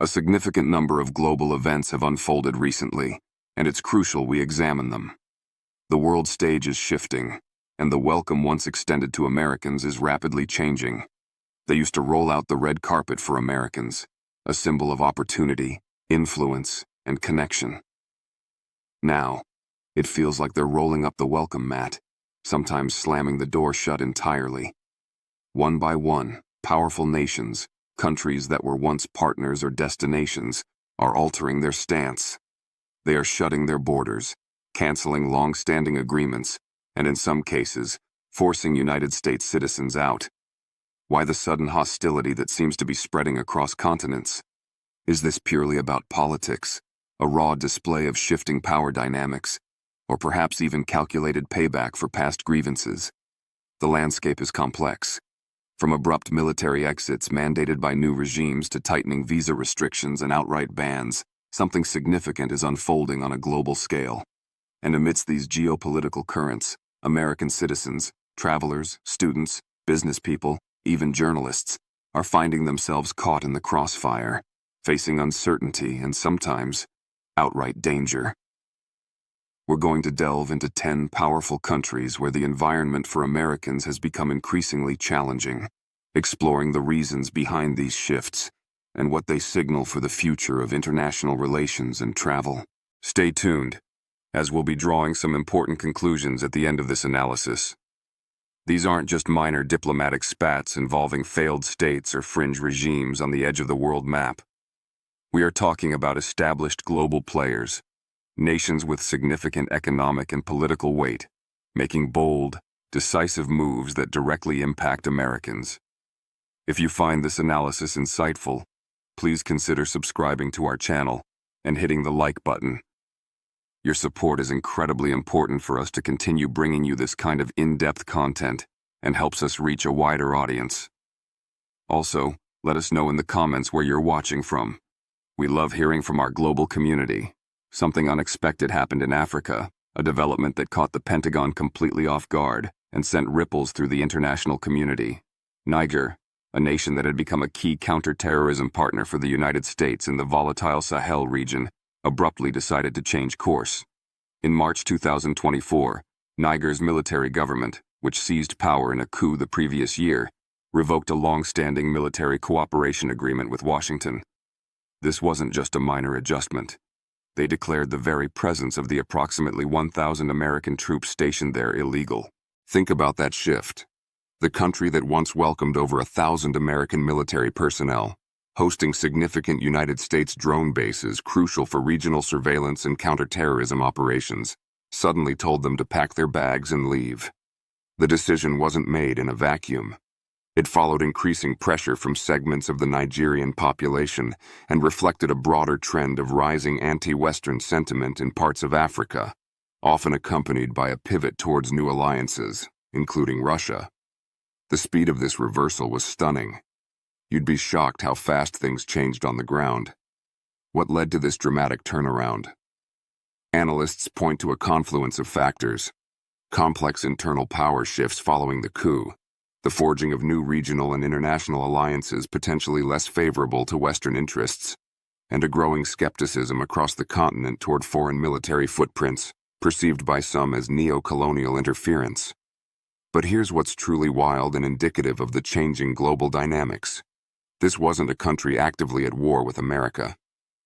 A significant number of global events have unfolded recently, and it's crucial we examine them. The world stage is shifting, and the welcome once extended to Americans is rapidly changing. They used to roll out the red carpet for Americans, a symbol of opportunity, influence, and connection. Now, it feels like they're rolling up the welcome mat, sometimes slamming the door shut entirely. One by one, powerful nations, countries that were once partners or destinations, are altering their stance. They are shutting their borders, canceling long-standing agreements, and in some cases, forcing United States citizens out. Why the sudden hostility that seems to be spreading across continents? Is this purely about politics, a raw display of shifting power dynamics, or perhaps even calculated payback for past grievances? The landscape is complex. From abrupt military exits mandated by new regimes to tightening visa restrictions and outright bans, something significant is unfolding on a global scale. And amidst these geopolitical currents, American citizens, travelers, students, business people, even journalists, are finding themselves caught in the crossfire, facing uncertainty and sometimes outright danger. We're going to delve into 10 powerful countries where the environment for Americans has become increasingly challenging, exploring the reasons behind these shifts and what they signal for the future of international relations and travel. Stay tuned, as we'll be drawing some important conclusions at the end of this analysis. These aren't just minor diplomatic spats involving failed states or fringe regimes on the edge of the world map. We are talking about established global players, nations with significant economic and political weight, making bold, decisive moves that directly impact Americans. If you find this analysis insightful, please consider subscribing to our channel and hitting the like button. Your support is incredibly important for us to continue bringing you this kind of in-depth content and helps us reach a wider audience. Also, let us know in the comments where you're watching from. We love hearing from our global community. Something unexpected happened in Africa, a development that caught the Pentagon completely off guard and sent ripples through the international community. Niger, a nation that had become a key counter-terrorism partner for the United States in the volatile Sahel region, abruptly decided to change course. In March 2024, Niger's military government, which seized power in a coup the previous year, revoked a long-standing military cooperation agreement with Washington. This wasn't just a minor adjustment. They declared the very presence of the approximately 1,000 American troops stationed there illegal. Think about that shift. The country that once welcomed over 1,000 American military personnel, hosting significant United States drone bases crucial for regional surveillance and counterterrorism operations, suddenly told them to pack their bags and leave. The decision wasn't made in a vacuum. It followed increasing pressure from segments of the Nigerian population and reflected a broader trend of rising anti-Western sentiment in parts of Africa, often accompanied by a pivot towards new alliances, including Russia. The speed of this reversal was stunning. You'd be shocked how fast things changed on the ground. What led to this dramatic turnaround? Analysts point to a confluence of factors: complex internal power shifts following the coup, the forging of new regional and international alliances potentially less favorable to Western interests, and a growing skepticism across the continent toward foreign military footprints, perceived by some as neo-colonial interference. But here's what's truly wild and indicative of the changing global dynamics. This wasn't a country actively at war with America.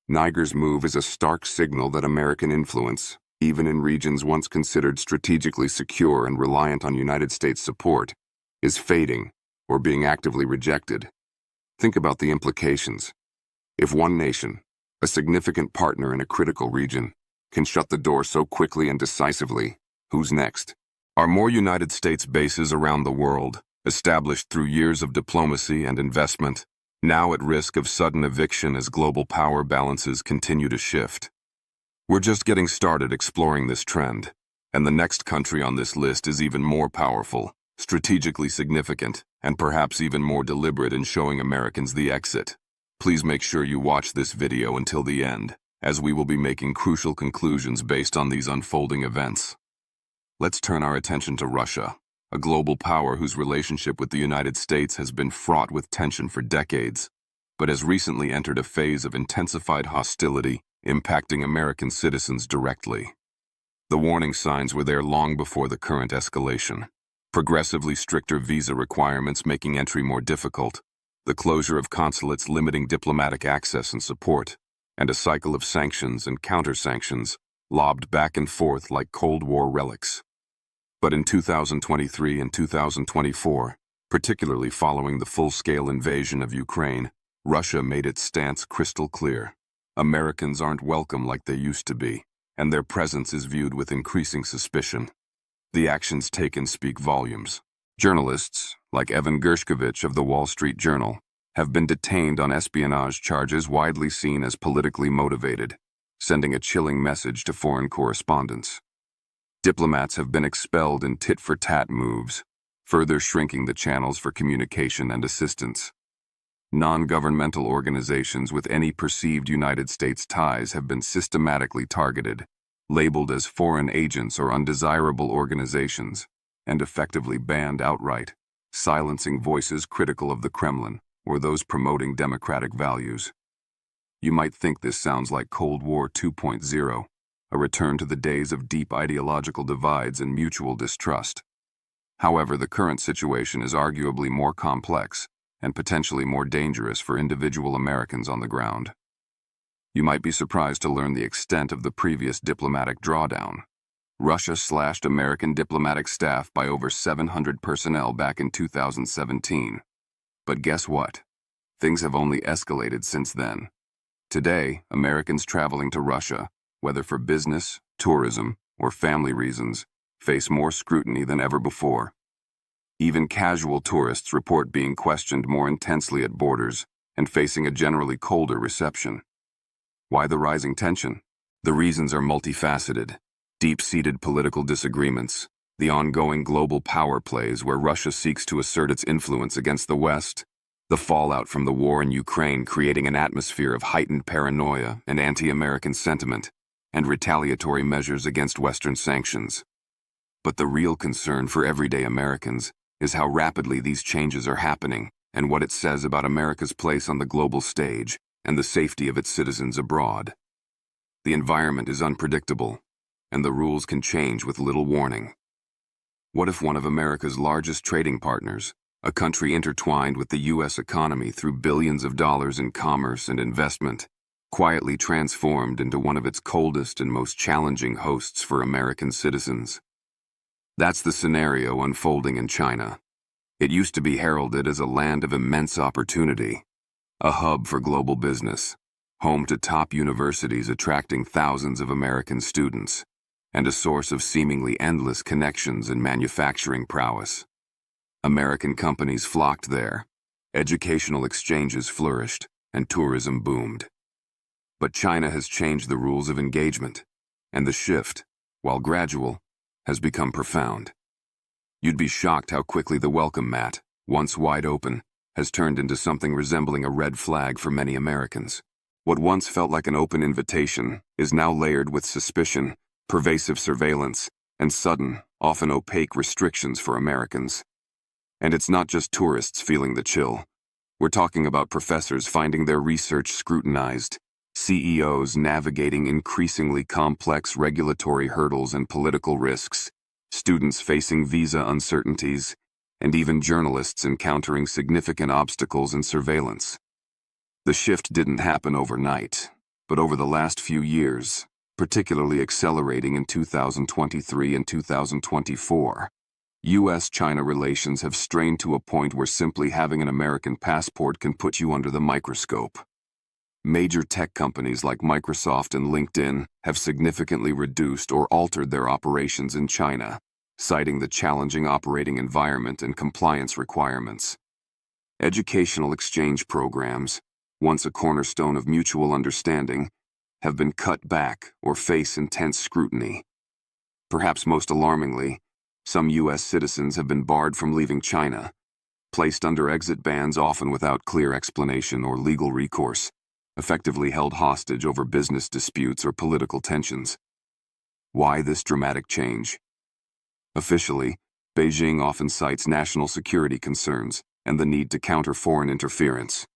Niger's move is a stark signal that American influence, even in regions once considered strategically secure and reliant on United States support, is fading or being actively rejected. Think about the implications. If one nation, a significant partner in a critical region, can shut the door so quickly and decisively, who's next? Are more United States bases around the world, established through years of diplomacy and investment, now at risk of sudden eviction as global power balances continue to shift? We're just getting started exploring this trend, and the next country on this list is even more powerful, strategically significant, and perhaps even more deliberate in showing Americans the exit. Please make sure you watch this video until the end, as we will be making crucial conclusions based on these unfolding events. Let's turn our attention to Russia, a global power whose relationship with the United States has been fraught with tension for decades. but has recently entered a phase of intensified hostility impacting American citizens directly. The warning signs were there long before the current escalation. Progressively stricter visa requirements making entry more difficult, the closure of consulates limiting diplomatic access and support, and a cycle of sanctions and counter-sanctions lobbed back and forth like Cold War relics. But in 2023 and 2024, particularly following the full-scale invasion of Ukraine, Russia made its stance crystal clear. Americans aren't welcome like they used to be, and their presence is viewed with increasing suspicion. The actions taken speak volumes. Journalists, like Evan Gershkovich of the Wall Street Journal, have been detained on espionage charges widely seen as politically motivated, sending a chilling message to foreign correspondents. Diplomats have been expelled in tit-for-tat moves, further shrinking the channels for communication and assistance. Non-governmental organizations with any perceived United States ties have been systematically targeted, labeled as foreign agents or undesirable organizations, and effectively banned outright, silencing voices critical of the Kremlin or those promoting democratic values. You might think this sounds like Cold War 2.0, a return to the days of deep ideological divides and mutual distrust. However, the current situation is arguably more complex and potentially more dangerous for individual Americans on the ground. You might be surprised to learn the extent of the previous diplomatic drawdown. Russia slashed American diplomatic staff by over 700 personnel back in 2017. But guess what? Things have only escalated since then. Today, Americans traveling to Russia, whether for business, tourism, or family reasons, face more scrutiny than ever before. Even casual tourists report being questioned more intensely at borders and facing a generally colder reception. Why the rising tension? The reasons are multifaceted. Deep-seated political disagreements, the ongoing global power plays where Russia seeks to assert its influence against the West, the fallout from the war in Ukraine creating an atmosphere of heightened paranoia and anti-American sentiment, and retaliatory measures against Western sanctions. But the real concern for everyday Americans is how rapidly these changes are happening and what it says about America's place on the global stage and the safety of its citizens abroad. The environment is unpredictable, and the rules can change with little warning. What if one of America's largest trading partners, a country intertwined with the U.S. economy through billions of dollars in commerce and investment, quietly transformed into one of its coldest and most challenging hosts for American citizens? That's the scenario unfolding in China. It used to be heralded as a land of immense opportunity, a hub for global business, home to top universities attracting thousands of American students, and a source of seemingly endless connections and manufacturing prowess. American companies flocked there, educational exchanges flourished, and tourism boomed. But China has changed the rules of engagement, and the shift, while gradual, has become profound. You'd be shocked how quickly the welcome mat, once wide open, has turned into something resembling a red flag for many Americans. What once felt like an open invitation is now layered with suspicion, pervasive surveillance, and sudden, often opaque restrictions for Americans. And it's not just tourists feeling the chill. We're talking about professors finding their research scrutinized, CEOs navigating increasingly complex regulatory hurdles and political risks, students facing visa uncertainties, and even journalists encountering significant obstacles and surveillance. The shift didn't happen overnight, but over the last few years, particularly accelerating in 2023 and 2024, U.S.-China relations have strained to a point where simply having an American passport can put you under the microscope. Major tech companies like Microsoft and LinkedIn have significantly reduced or altered their operations in China, citing the challenging operating environment and compliance requirements. Educational exchange programs, once a cornerstone of mutual understanding, have been cut back or face intense scrutiny. Perhaps most alarmingly, some U.S. citizens have been barred from leaving China, placed under exit bans often without clear explanation or legal recourse, effectively held hostage over business disputes or political tensions. Why this dramatic change? Officially, Beijing often cites national security concerns and the need to counter foreign interference.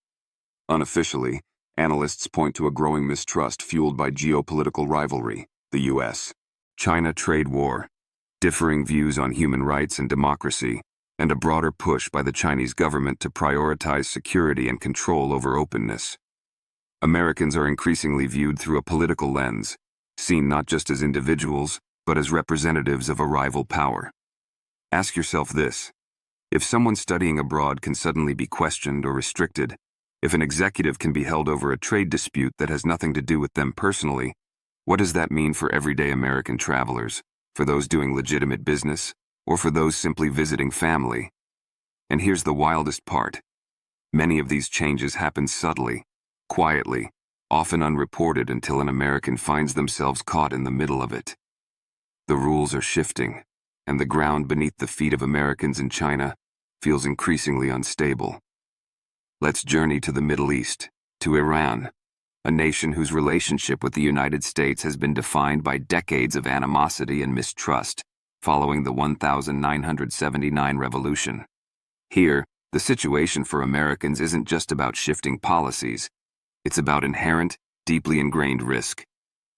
Unofficially, analysts point to a growing mistrust fueled by geopolitical rivalry, the U.S.-China trade war, differing views on human rights and democracy, and a broader push by the Chinese government to prioritize security and control over openness. Americans are increasingly viewed through a political lens, seen not just as individuals, but as representatives of a rival power. Ask yourself this: if someone studying abroad can suddenly be questioned or restricted, if an executive can be held over a trade dispute that has nothing to do with them personally, what does that mean for everyday American travelers, for those doing legitimate business, or for those simply visiting family? And here's the wildest part. Many of these changes happen subtly, quietly, often unreported until an American finds themselves caught in the middle of it. The rules are shifting, and the ground beneath the feet of Americans in China feels increasingly unstable. Let's journey to the Middle East, to Iran, a nation whose relationship with the United States has been defined by decades of animosity and mistrust following the 1979 revolution. Here, the situation for Americans isn't just about shifting policies. It's about inherent, deeply ingrained risk.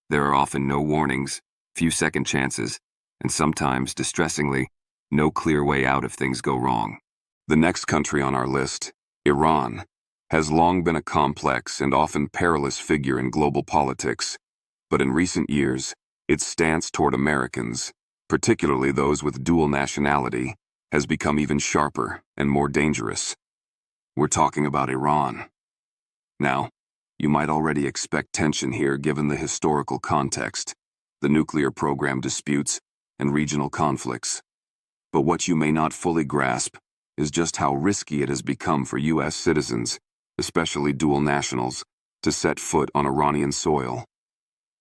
There are often no warnings, few second chances, and sometimes, distressingly, no clear way out if things go wrong. The next country on our list, Iran, has long been a complex and often perilous figure in global politics, but in recent years, its stance toward Americans, particularly those with dual nationality, has become even sharper and more dangerous. We're talking about Iran. Now, you might already expect tension here given the historical context, the nuclear program disputes, and regional conflicts. But what you may not fully grasp is just how risky it has become for U.S. citizens, especially dual nationals, to set foot on Iranian soil.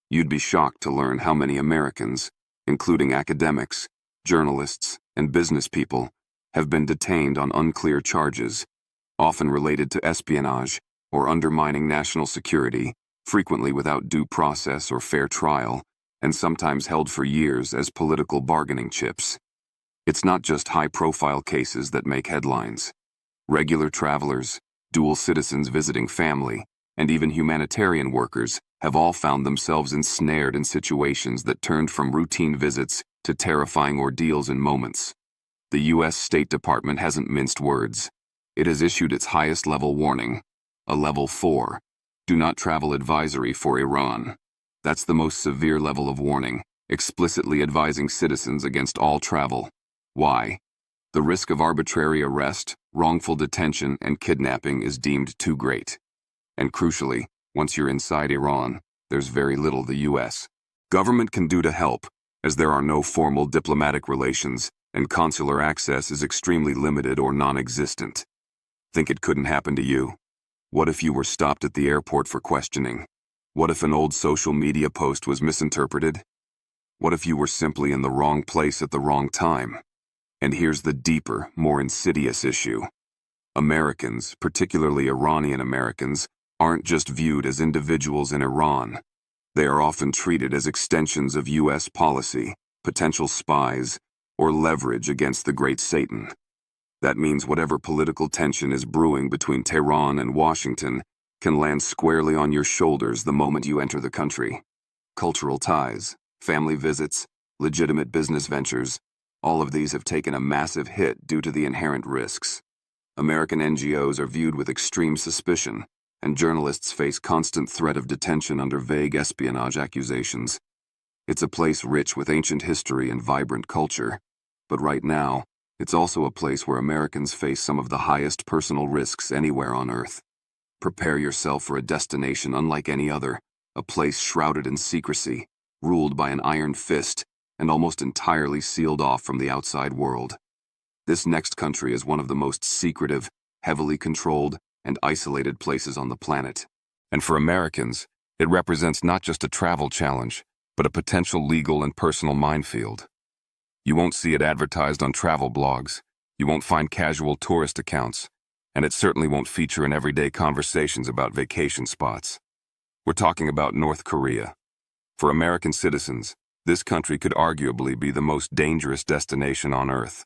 You'd be shocked to learn how many Americans, including academics, journalists, and business people, have been detained on unclear charges, often related to espionage or undermining national security, frequently without due process or fair trial, and sometimes held for years as political bargaining chips. It's not just high-profile cases that make headlines. Regular travelers, dual citizens visiting family, and even humanitarian workers have all found themselves ensnared in situations that turned from routine visits to terrifying ordeals in moments. The U.S. State Department hasn't minced words. It has issued its highest-level warning, a Level 4, Do Not Travel Advisory for Iran. That's the most severe level of warning, explicitly advising citizens against all travel. Why? The risk of arbitrary arrest, wrongful detention, and kidnapping is deemed too great. And crucially, once you're inside Iran, there's very little the U.S. government can do to help, as there are no formal diplomatic relations, and consular access is extremely limited or non-existent. Think it couldn't happen to you? What if you were stopped at the airport for questioning? What if an old social media post was misinterpreted? What if you were simply in the wrong place at the wrong time? And here's the deeper, more insidious issue. Americans, particularly Iranian Americans, aren't just viewed as individuals in Iran. They are often treated as extensions of U.S. policy, potential spies, or leverage against the Great Satan. That means whatever political tension is brewing between Tehran and Washington can land squarely on your shoulders the moment you enter the country. Cultural ties, family visits, legitimate business ventures, all of these have taken a massive hit due to the inherent risks. American NGOs are viewed with extreme suspicion, and journalists face constant threat of detention under vague espionage accusations. It's a place rich with ancient history and vibrant culture, but right now, it's also a place where Americans face some of the highest personal risks anywhere on Earth. Prepare yourself for a destination unlike any other, a place shrouded in secrecy, ruled by an iron fist, and almost entirely sealed off from the outside world. This next country is one of the most secretive, heavily controlled, and isolated places on the planet. And for Americans, it represents not just a travel challenge, but a potential legal and personal minefield. You won't see it advertised on travel blogs, you won't find casual tourist accounts, and it certainly won't feature in everyday conversations about vacation spots. We're talking about North Korea. For American citizens, this country could arguably be the most dangerous destination on Earth.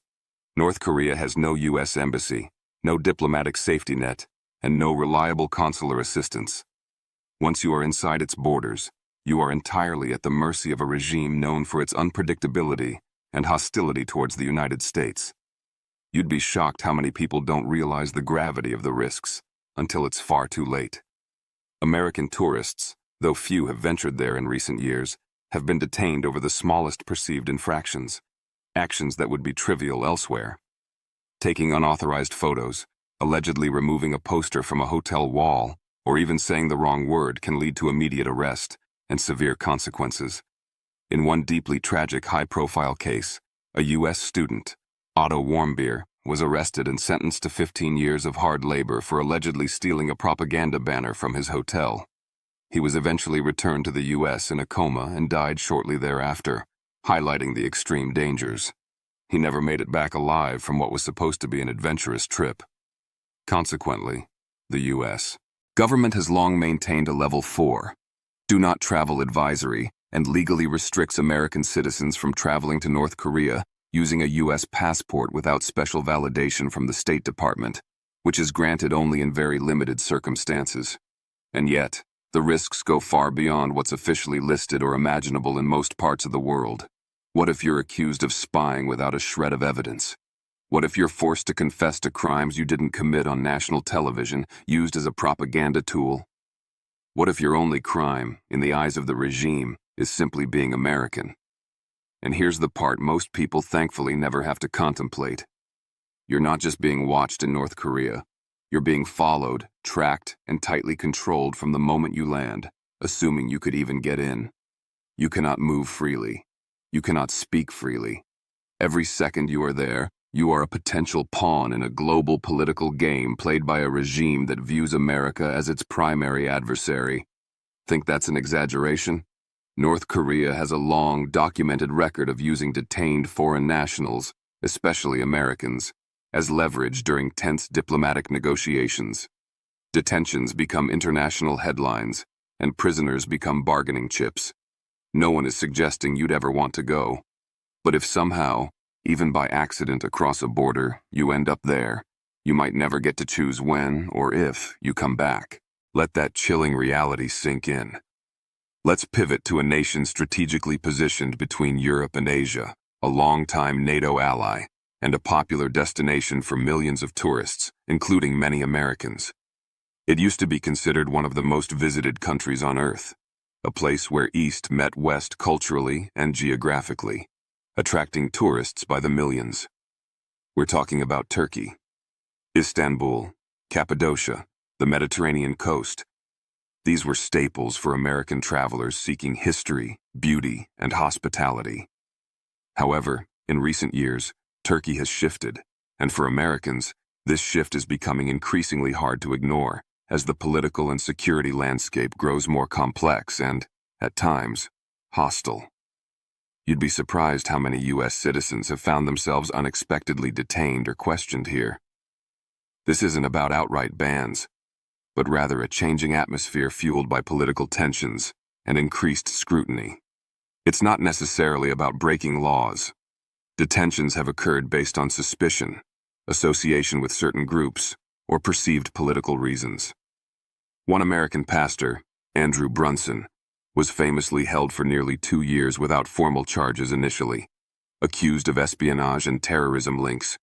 North Korea has no U.S. embassy, no diplomatic safety net, and no reliable consular assistance. Once you are inside its borders, you are entirely at the mercy of a regime known for its unpredictability and hostility towards the United States. You'd be shocked how many people don't realize the gravity of the risks until it's far too late. American tourists, though few have ventured there in recent years, have been detained over the smallest perceived infractions, actions that would be trivial elsewhere. Taking unauthorized photos, allegedly removing a poster from a hotel wall, or even saying the wrong word can lead to immediate arrest and severe consequences. In one deeply tragic high-profile case, a U.S. student, Otto Warmbier, was arrested and sentenced to 15 years of hard labor for allegedly stealing a propaganda banner from his hotel. He was eventually returned to the U.S. in a coma and died shortly thereafter, highlighting the extreme dangers. He never made it back alive from what was supposed to be an adventurous trip. Consequently, the U.S. government has long maintained a level 4, do not travel advisory, and legally restricts American citizens from traveling to North Korea using a U.S. passport without special validation from the State Department, which is granted only in very limited circumstances. And yet, the risks go far beyond what's officially listed or imaginable in most parts of the world. What if you're accused of spying without a shred of evidence? What if you're forced to confess to crimes you didn't commit on national television, used as a propaganda tool? What if your only crime, in the eyes of the regime, is simply being American? And here's the part most people thankfully never have to contemplate. You're not just being watched in North Korea. You're being followed, tracked, and tightly controlled from the moment you land, assuming you could even get in. You cannot move freely. You cannot speak freely. Every second you are there, you are a potential pawn in a global political game played by a regime that views America as its primary adversary. Think that's an exaggeration? North Korea has a long, documented record of using detained foreign nationals, especially Americans, as leverage during tense diplomatic negotiations. Detentions become international headlines, and prisoners become bargaining chips. No one is suggesting you'd ever want to go. But if somehow, even by accident across a border, you end up there, you might never get to choose when or if you come back. Let that chilling reality sink in. Let's pivot to a nation strategically positioned between Europe and Asia, a longtime NATO ally, and a popular destination for millions of tourists, including many Americans. It used to be considered one of the most visited countries on Earth, a place where East met West culturally and geographically, attracting tourists by the millions. We're talking about Turkey. Istanbul, Cappadocia, the Mediterranean coast. These were staples for American travelers seeking history, beauty, and hospitality. However, in recent years, Turkey has shifted, and for Americans, this shift is becoming increasingly hard to ignore as the political and security landscape grows more complex and, at times, hostile. You'd be surprised how many U.S. citizens have found themselves unexpectedly detained or questioned here. This isn't about outright bans, but rather a changing atmosphere fueled by political tensions and increased scrutiny. It's not necessarily about breaking laws. Detentions have occurred based on suspicion, association with certain groups, or perceived political reasons. One American pastor, Andrew Brunson, was famously held for nearly 2 years without formal charges initially, accused of espionage and terrorism links,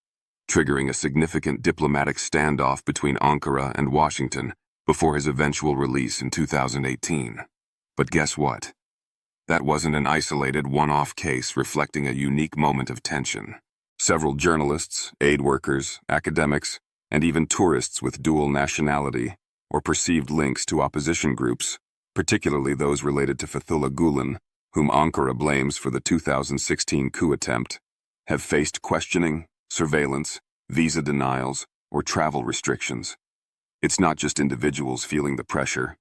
triggering a significant diplomatic standoff between Ankara and Washington before his eventual release in 2018. But guess what? That wasn't an isolated one-off case reflecting a unique moment of tension. Several journalists, aid workers, academics, and even tourists with dual nationality or perceived links to opposition groups, particularly those related to Fethullah Gulen, whom Ankara blames for the 2016 coup attempt, have faced questioning, surveillance, visa denials, or travel restrictions. It's not just individuals feeling the pressure.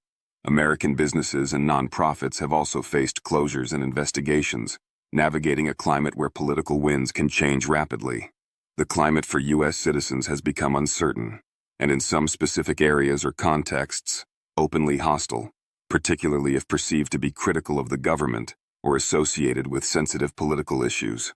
American businesses and nonprofits have also faced closures and investigations, navigating a climate where political winds can change rapidly. The climate for U.S. citizens has become uncertain, and in some specific areas or contexts, openly hostile, particularly if perceived to be critical of the government or associated with sensitive political issues.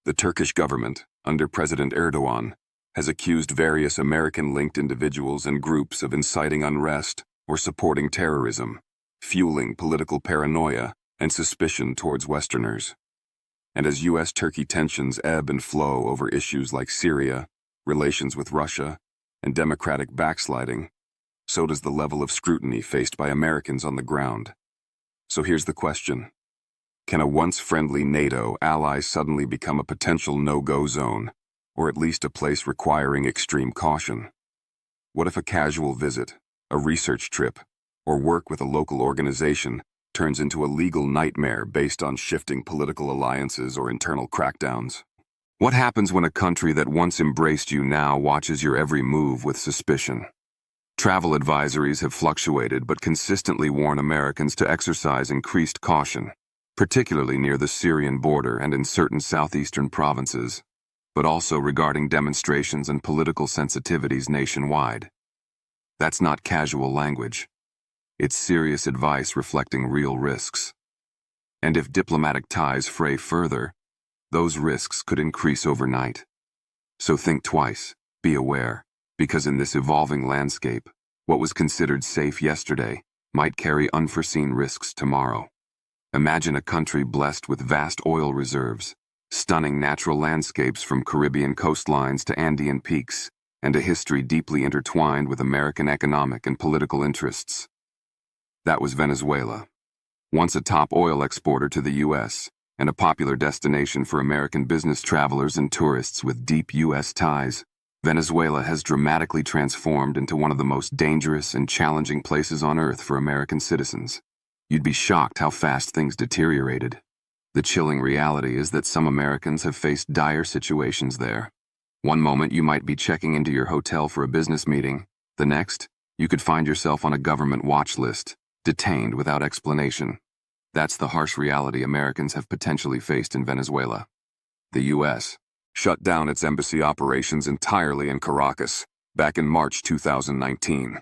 The Turkish government, under President Erdogan, has accused various American-linked individuals and groups of inciting unrest or supporting terrorism, fueling political paranoia and suspicion towards Westerners. And as U.S.-Turkey tensions ebb and flow over issues like Syria, relations with Russia, and democratic backsliding, so does the level of scrutiny faced by Americans on the ground. So here's the question. Can a once friendly NATO ally suddenly become a potential no-go zone, or at least a place requiring extreme caution? What if a casual visit, a research trip, or work with a local organization turns into a legal nightmare based on shifting political alliances or internal crackdowns? What happens when a country that once embraced you now watches your every move with suspicion? Travel advisories have fluctuated but consistently warn Americans to exercise increased caution, particularly near the Syrian border and in certain southeastern provinces, but also regarding demonstrations and political sensitivities nationwide. That's not casual language. It's serious advice reflecting real risks. And if diplomatic ties fray further, those risks could increase overnight. So think twice, be aware, because in this evolving landscape, what was considered safe yesterday might carry unforeseen risks tomorrow. Imagine a country blessed with vast oil reserves, stunning natural landscapes from Caribbean coastlines to Andean peaks, and a history deeply intertwined with American economic and political interests. That was Venezuela. Once a top oil exporter to the U.S., and a popular destination for American business travelers and tourists with deep U.S. ties, Venezuela has dramatically transformed into one of the most dangerous and challenging places on earth for American citizens. You'd be shocked how fast things deteriorated. The chilling reality is that some Americans have faced dire situations there. One moment you might be checking into your hotel for a business meeting. The next, you could find yourself on a government watch list, detained without explanation. That's the harsh reality Americans have potentially faced in Venezuela. The U.S. shut down its embassy operations entirely in Caracas back in March 2019.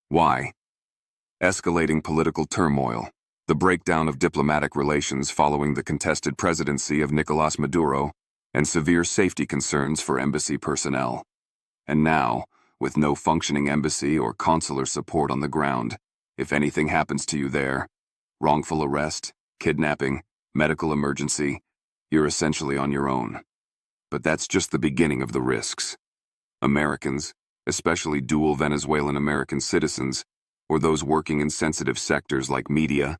Why? Escalating political turmoil, the breakdown of diplomatic relations following the contested presidency of Nicolás Maduro, and severe safety concerns for embassy personnel. And now, with no functioning embassy or consular support on the ground, if anything happens to you there, wrongful arrest, kidnapping, medical emergency, you're essentially on your own. But that's just the beginning of the risks. Americans, especially dual Venezuelan American citizens, or those working in sensitive sectors like media,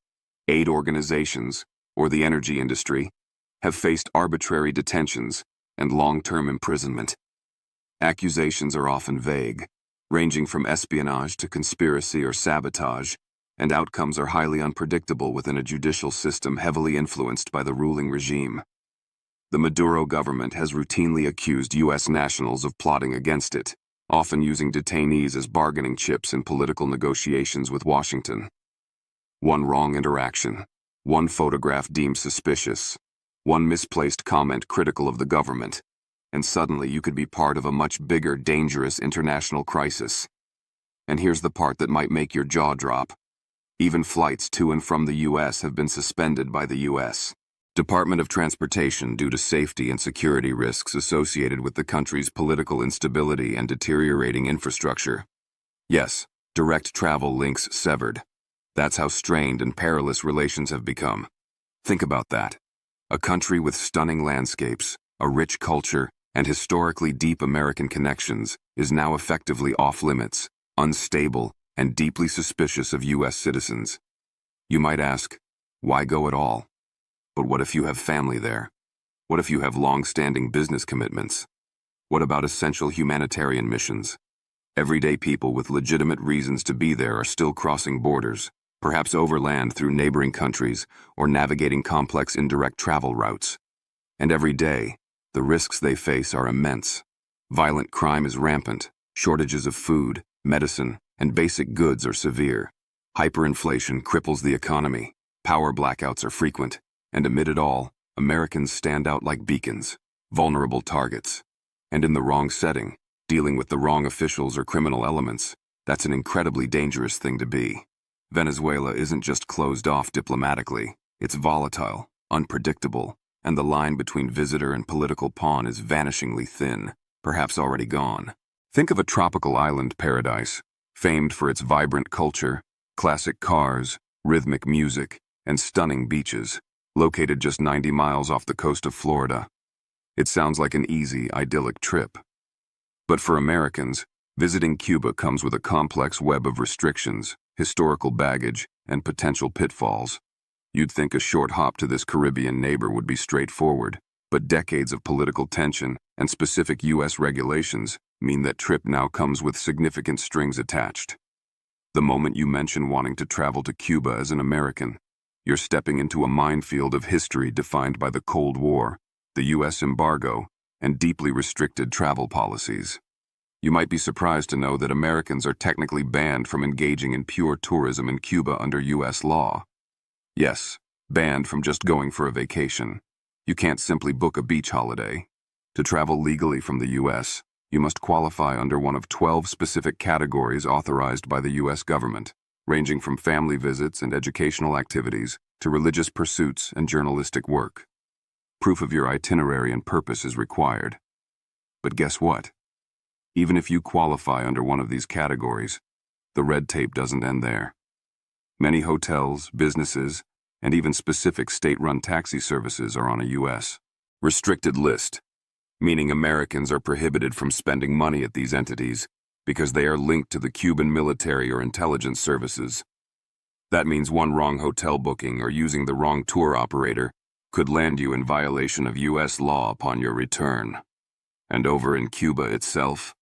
aid organizations, or the energy industry, have faced arbitrary detentions and long-term imprisonment. Accusations are often vague, ranging from espionage to conspiracy or sabotage, and outcomes are highly unpredictable within a judicial system heavily influenced by the ruling regime. The Maduro government has routinely accused U.S. nationals of plotting against it, often using detainees as bargaining chips in political negotiations with Washington. One wrong interaction, one photograph deemed suspicious, one misplaced comment critical of the government, and suddenly you could be part of a much bigger, dangerous international crisis. And here's the part that might make your jaw drop. Even flights to and from the U.S. have been suspended by the U.S. Department of Transportation due to safety and security risks associated with the country's political instability and deteriorating infrastructure. Yes, direct travel links severed. That's how strained and perilous relations have become. Think about that. A country with stunning landscapes, a rich culture, and historically deep American connections is now effectively off-limits, unstable, and deeply suspicious of U.S. citizens. You might ask, why go at all? But what if you have family there? What if you have long-standing business commitments? What about essential humanitarian missions? Everyday people with legitimate reasons to be there are still crossing borders, perhaps overland through neighboring countries or navigating complex indirect travel routes. And every day, the risks they face are immense. Violent crime is rampant, shortages of food, medicine, and basic goods are severe. Hyperinflation cripples the economy, power blackouts are frequent, and amid it all, Americans stand out like beacons, vulnerable targets. And in the wrong setting, dealing with the wrong officials or criminal elements, that's an incredibly dangerous thing to be. Venezuela isn't just closed off diplomatically, it's volatile, unpredictable, and the line between visitor and political pawn is vanishingly thin. perhaps already gone. Think of a tropical island paradise, famed for its vibrant culture, classic cars, rhythmic music, and stunning beaches, located just 90 miles off the coast of Florida. It sounds like an easy, idyllic trip. But for Americans, visiting Cuba comes with a complex web of restrictions, historical baggage, and potential pitfalls. You'd think a short hop to this Caribbean neighbor would be straightforward, but decades of political tension and specific U.S. regulations mean that trip now comes with significant strings attached. The moment you mention wanting to travel to Cuba as an American, you're stepping into a minefield of history defined by the Cold War, the U.S. embargo, and deeply restricted travel policies. You might be surprised to know that Americans are technically banned from engaging in pure tourism in Cuba under U.S. law. Yes, banned from just going for a vacation. You can't simply book a beach holiday. To travel legally from the U.S., you must qualify under one of 12 specific categories authorized by the U.S. government, ranging from family visits and educational activities to religious pursuits and journalistic work. Proof of your itinerary and purpose is required. But guess what? Even if you qualify under one of these categories, the red tape doesn't end there. Many hotels, businesses, and even specific state-run taxi services are on a U.S. restricted list, meaning Americans are prohibited from spending money at these entities because they are linked to the Cuban military or intelligence services. That means one wrong hotel booking or using the wrong tour operator could land you in violation of U.S. law upon your return. And over in Cuba itself,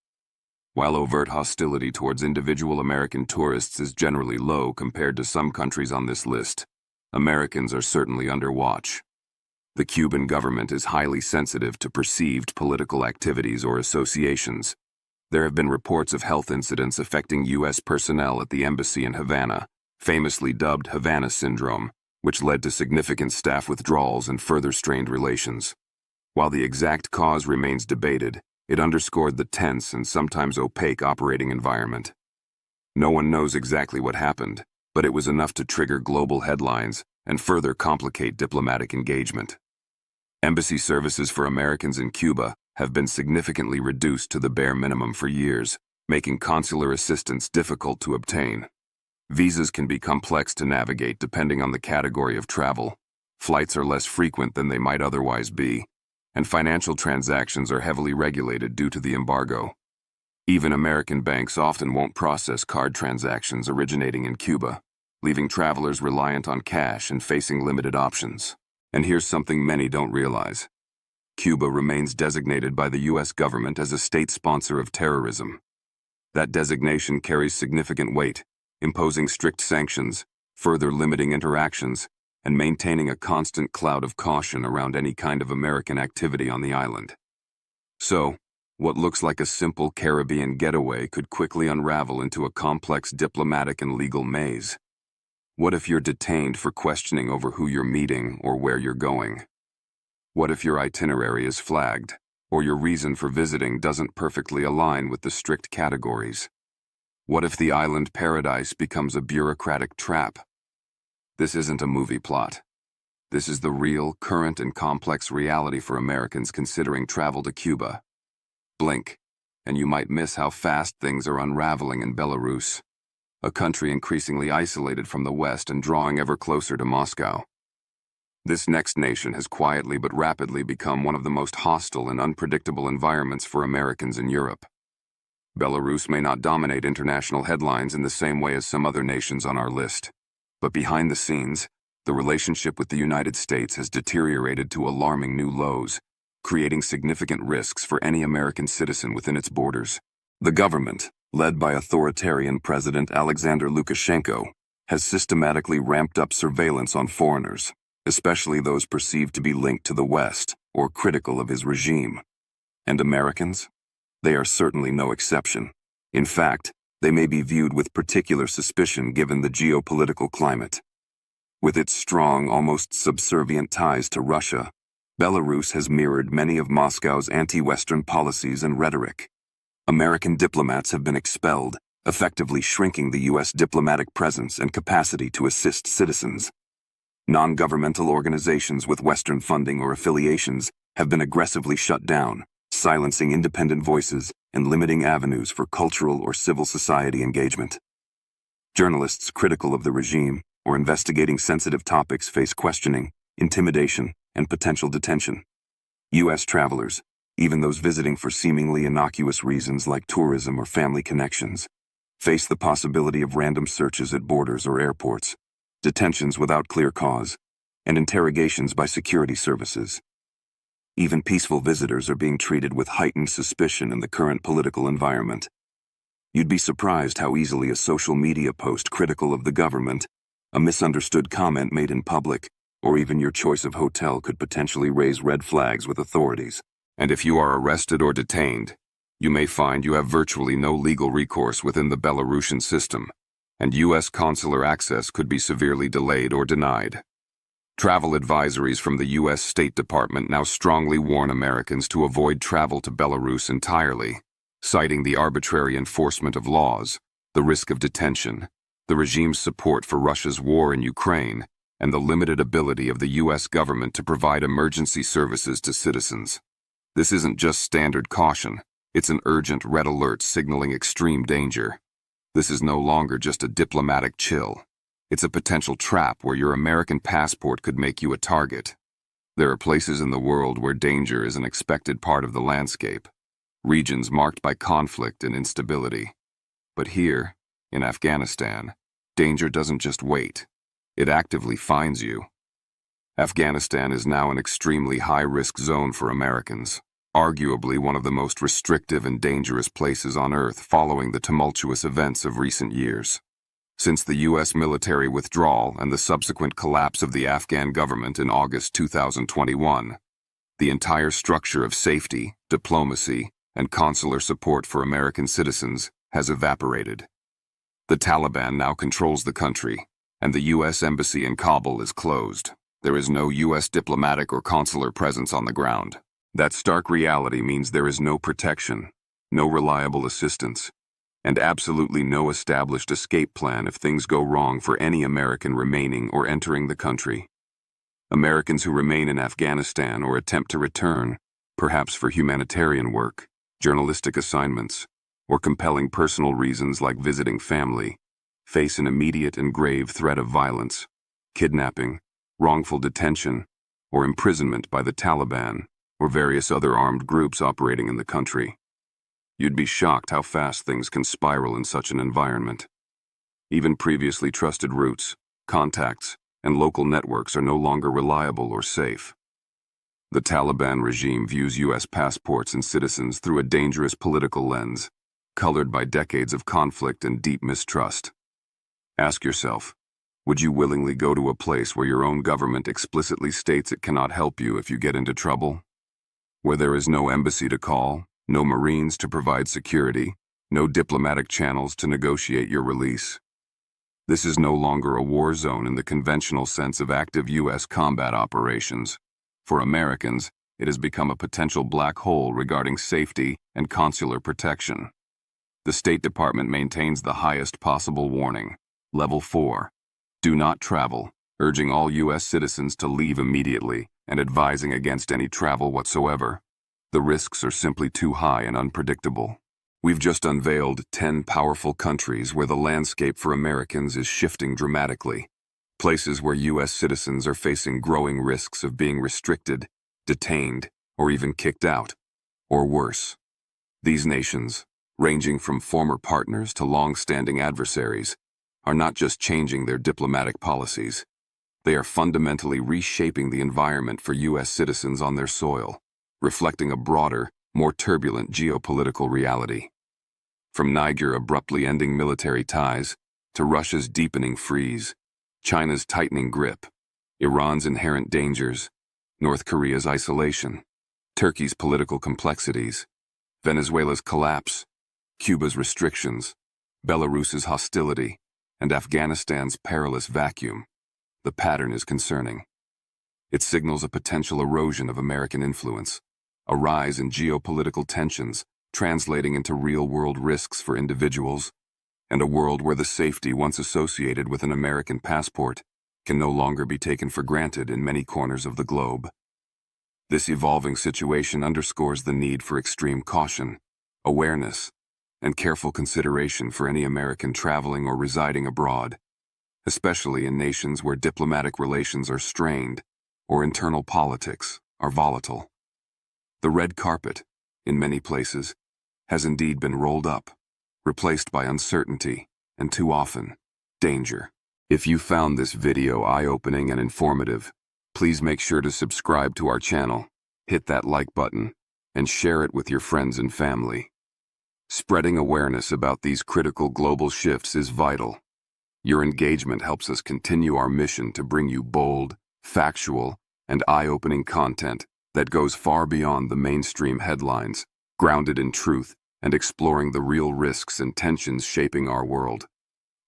while overt hostility towards individual American tourists is generally low compared to some countries on this list, Americans are certainly under watch. The Cuban government is highly sensitive to perceived political activities or associations. There have been reports of health incidents affecting U.S. personnel at the embassy in Havana, famously dubbed Havana Syndrome, which led to significant staff withdrawals and further strained relations. While the exact cause remains debated, it underscored the tense and sometimes opaque operating environment. No one knows exactly what happened, but it was enough to trigger global headlines and further complicate diplomatic engagement. Embassy services for Americans in Cuba have been significantly reduced to the bare minimum for years, making consular assistance difficult to obtain. Visas can be complex to navigate depending on the category of travel. Flights are less frequent than they might otherwise be, and financial transactions are heavily regulated due to the embargo. Even American banks often won't process card transactions originating in Cuba, leaving travelers reliant on cash and facing limited options. And here's something many don't realize. Cuba remains designated by the U.S. government as a state sponsor of terrorism. That designation carries significant weight, imposing strict sanctions, further limiting interactions, and maintaining a constant cloud of caution around any kind of American activity on the island. So, what looks like a simple Caribbean getaway could quickly unravel into a complex diplomatic and legal maze. What if you're detained for questioning over who you're meeting or where you're going? What if your itinerary is flagged, or your reason for visiting doesn't perfectly align with the strict categories? What if the island paradise becomes a bureaucratic trap? This isn't a movie plot. This is the real, current, and complex reality for Americans considering travel to Cuba. Blink, and you might miss how fast things are unraveling in Belarus, a country increasingly isolated from the West and drawing ever closer to Moscow. This next nation has quietly but rapidly become one of the most hostile and unpredictable environments for Americans in Europe. Belarus may not dominate international headlines in the same way as some other nations on our list, but behind the scenes, the relationship with the United States has deteriorated to alarming new lows, creating significant risks for any American citizen within its borders. The government, led by authoritarian President Alexander Lukashenko, has systematically ramped up surveillance on foreigners, especially those perceived to be linked to the West or critical of his regime. And Americans? They are certainly no exception. In fact, they may be viewed with particular suspicion given the geopolitical climate. With its strong, almost subservient ties to Russia, Belarus has mirrored many of Moscow's anti-Western policies and rhetoric. American diplomats have been expelled, effectively shrinking the U.S. diplomatic presence and capacity to assist citizens. Non-governmental organizations with Western funding or affiliations have been aggressively shut down, silencing independent voices and limiting avenues for cultural or civil society engagement. Journalists critical of the regime or investigating sensitive topics face questioning, intimidation, and potential detention. U.S. travelers, even those visiting for seemingly innocuous reasons like tourism or family connections, face the possibility of random searches at borders or airports, detentions without clear cause, and interrogations by security services. Even peaceful visitors are being treated with heightened suspicion in the current political environment. You'd be surprised how easily a social media post critical of the government, a misunderstood comment made in public, or even your choice of hotel could potentially raise red flags with authorities. And if you are arrested or detained, you may find you have virtually no legal recourse within the Belarusian system, and U.S. consular access could be severely delayed or denied. Travel advisories from the U.S. State Department now strongly warn Americans to avoid travel to Belarus entirely, citing the arbitrary enforcement of laws, the risk of detention, the regime's support for Russia's war in Ukraine, and the limited ability of the U.S. government to provide emergency services to citizens. This isn't just standard caution, it's an urgent red alert signaling extreme danger. This is no longer just a diplomatic chill. It's a potential trap where your American passport could make you a target. There are places in the world where danger is an expected part of the landscape, regions marked by conflict and instability. But here, in Afghanistan, danger doesn't just wait. It actively finds you. Afghanistan is now an extremely high-risk zone for Americans, arguably one of the most restrictive and dangerous places on Earth following the tumultuous events of recent years. Since the U.S. military withdrawal and the subsequent collapse of the Afghan government in August 2021, the entire structure of safety, diplomacy, and consular support for American citizens has evaporated. The Taliban now controls the country, and the U.S. embassy in Kabul is closed. There is no U.S. diplomatic or consular presence on the ground. That stark reality means there is no protection, no reliable assistance, and absolutely no established escape plan if things go wrong for any American remaining or entering the country. Americans who remain in Afghanistan or attempt to return, perhaps for humanitarian work, journalistic assignments, or compelling personal reasons like visiting family, face an immediate and grave threat of violence, kidnapping, wrongful detention, or imprisonment by the Taliban or various other armed groups operating in the country. You'd be shocked how fast things can spiral in such an environment. Even previously trusted routes, contacts, and local networks are no longer reliable or safe. The Taliban regime views U.S. passports and citizens through a dangerous political lens, colored by decades of conflict and deep mistrust. Ask yourself, would you willingly go to a place where your own government explicitly states it cannot help you if you get into trouble? Where there is no embassy to call, no Marines to provide security, no diplomatic channels to negotiate your release? This is no longer a war zone in the conventional sense of active U.S. combat operations. For Americans, it has become a potential black hole regarding safety and consular protection. The State Department maintains the highest possible warning, Level 4, do not travel, urging all U.S. citizens to leave immediately and advising against any travel whatsoever. The risks are simply too high and unpredictable. We've just unveiled 10 powerful countries where the landscape for Americans is shifting dramatically. Places where U.S. citizens are facing growing risks of being restricted, detained, or even kicked out. Or worse. These nations, ranging from former partners to long-standing adversaries, are not just changing their diplomatic policies. They are fundamentally reshaping the environment for U.S. citizens on their soil, reflecting a broader, more turbulent geopolitical reality. From Niger abruptly ending military ties, to Russia's deepening freeze, China's tightening grip, Iran's inherent dangers, North Korea's isolation, Turkey's political complexities, Venezuela's collapse, Cuba's restrictions, Belarus's hostility, and Afghanistan's perilous vacuum, the pattern is concerning. It signals a potential erosion of American influence, a rise in geopolitical tensions translating into real-world risks for individuals, and a world where the safety once associated with an American passport can no longer be taken for granted in many corners of the globe. This evolving situation underscores the need for extreme caution, awareness, and careful consideration for any American traveling or residing abroad, especially in nations where diplomatic relations are strained or internal politics are volatile. The red carpet, in many places, has indeed been rolled up, replaced by uncertainty and, too often, danger. If you found this video eye-opening and informative, please make sure to subscribe to our channel, hit that like button, and share it with your friends and family. Spreading awareness about these critical global shifts is vital. Your engagement helps us continue our mission to bring you bold, factual, and eye-opening content that goes far beyond the mainstream headlines, grounded in truth and exploring the real risks and tensions shaping our world.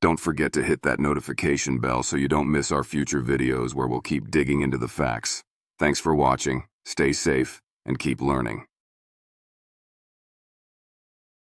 Don't forget to hit that notification bell so you don't miss our future videos where we'll keep digging into the facts. Thanks for watching, stay safe, and keep learning.